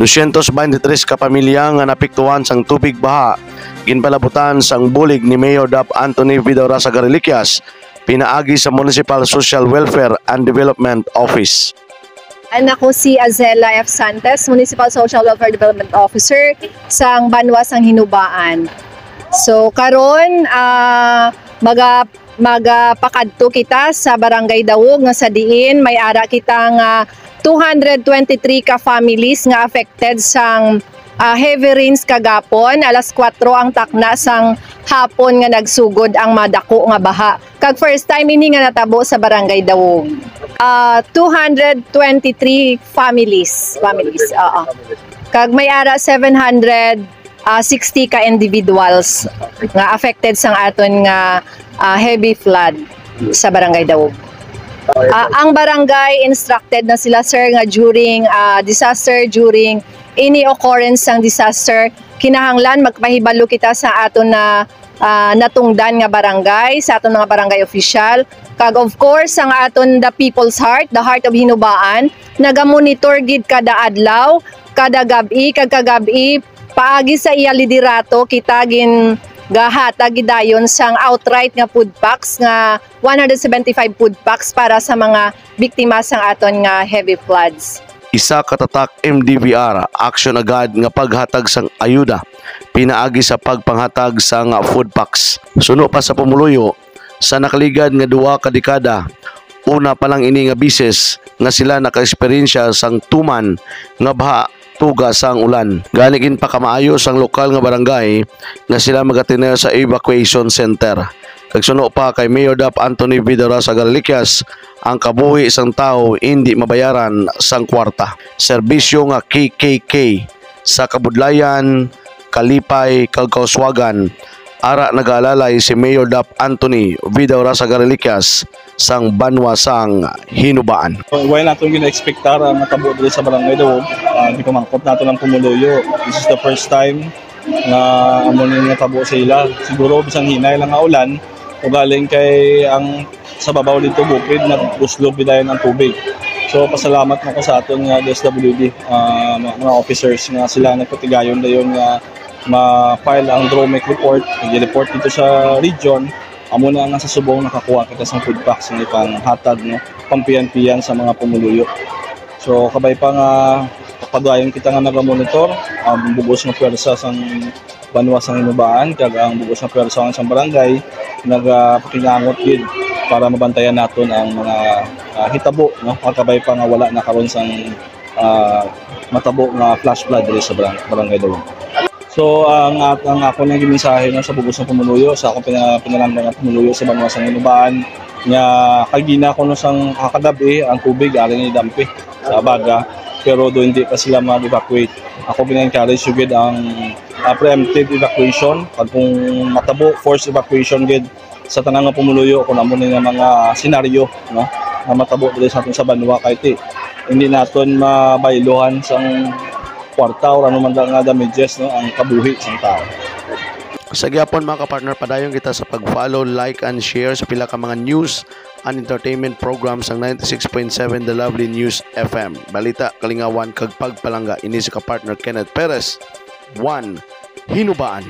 223 ka pamilya nga napiktuhan sang tubig baha ginpalabutan sang bulig ni Mayor Dap Anthony Vidora sa Gariliquias pinaagi sa Municipal Social Welfare and Development Office. Ako si Azela F. Santos, Municipal Social Welfare Development Officer sang Banwa sang Hinubaan. So karon magapakadto kita sa Barangay Dawog nga sa diin may ara kita nga 223 ka families nga affected sang heavy rains kagapon. Alas 4 ang takna sang hapon nga nagsugod ang madako nga baha. Kag first time ini nga natabo sa Barangay Dawog. 223 families. Kag may ara 760 ka individuals nga affected sang aton nga heavy flood sa Barangay Dawog. Ang barangay instructed na sila sir nga during disaster, during any occurrence ng disaster, kinahanglan magpahibalo kita sa aton na natungdan nga barangay, sa aton mga barangay official. Kag of course ang aton the people's heart, the heart of Hinubaan, nagamonitor gid kada adlaw, kada gabi, kag kagabi paagi sa iya liderato kita gin gahatag gidayon sang outright nga food packs nga 175 food packs para sa mga biktima sang aton nga heavy floods. Isa katatak MDVR action agad nga paghatag sang ayuda pinaagi sa pagpanghatag sang food packs. Suno pa sa pumuluyo sa nakaligad nga 2 ka dekada, una pa lang ini nga bises nga sila naka-eksperyensya sang tuman nga baha tuga sang ulan. Ganigin pa kamaayo sang lokal nga barangay na sila magatiner sa evacuation center. Kagsuno pa kay Mayor Dap Anthony Vidora sa Gariliquias ang kabuhi sang tao hindi mabayaran sang kwarta. Serbisyo nga KKK sa Kabudlayan, Kalipay, Kagkauswagan. Ara nag-aalalay si Mayor Dap Anthony Vidora sa Gariliquias sang Banwa sang Hinubaan. While natin gina-expectar ang natabo dito sa Barangay Dawog, di ko mangkot natin ang pumuluyo. This is the first time na amunin natabo sa ila. Siguro bisang hinay lang nga ulan o galing kay ang sa babaw dito bukid na uslog bidayan ng tubig. So pasalamat na ko sa aton nga DSWD, mga officers nga sila nagpatigayon dayon nga ma-file ang DROMEC report, i-report dito sa region. Amo na nga sa subong nakakuha kita sa food packs ng ipang hatag, no, pampiyan-piyan sa mga pumuluyo. So kabay pa nga padayon kita nga naga-monitor ang bugos nga pwersa sang Banwa sang Hinubaan kag ang bugos nga pwersa sang barangay nagapakingangot gid para mabantayan naton ang mga hitabo, no, kabay pa nga wala na karon sang matabo nga flash flood diri sa Barangay Dawog. So ang ako nang gimensahe no sa bugos ng pumuluyo sa akong pinalamdan nga pumuluyo sa Banwa sang Hinubaan nga kagina ko no sang kakagabi ang tubig ari ni dampi sa baga pero do hindi pa sila mag-evacuate. Ako gina-encourage gid ang preemptive evacuation pag kung matabo forced evacuation gid sa tanang nga pumuluyo kung amo nga mga senaryo, no, na matabo diri sa aton sa Banwa kay hindi naton mabailuhan sang kwarta o ano man nga damages, no, ang kabuhi sang tao. Sa gyapon mga kapartner, padayon kita sa pag-follow, like and share sa pila ka mga news and entertainment programs ang 96.7 The Lovely News FM. Balita, kalingawan kag pagpalangga ini sa kapartner Kenneth Perez, 1 Hinubaan.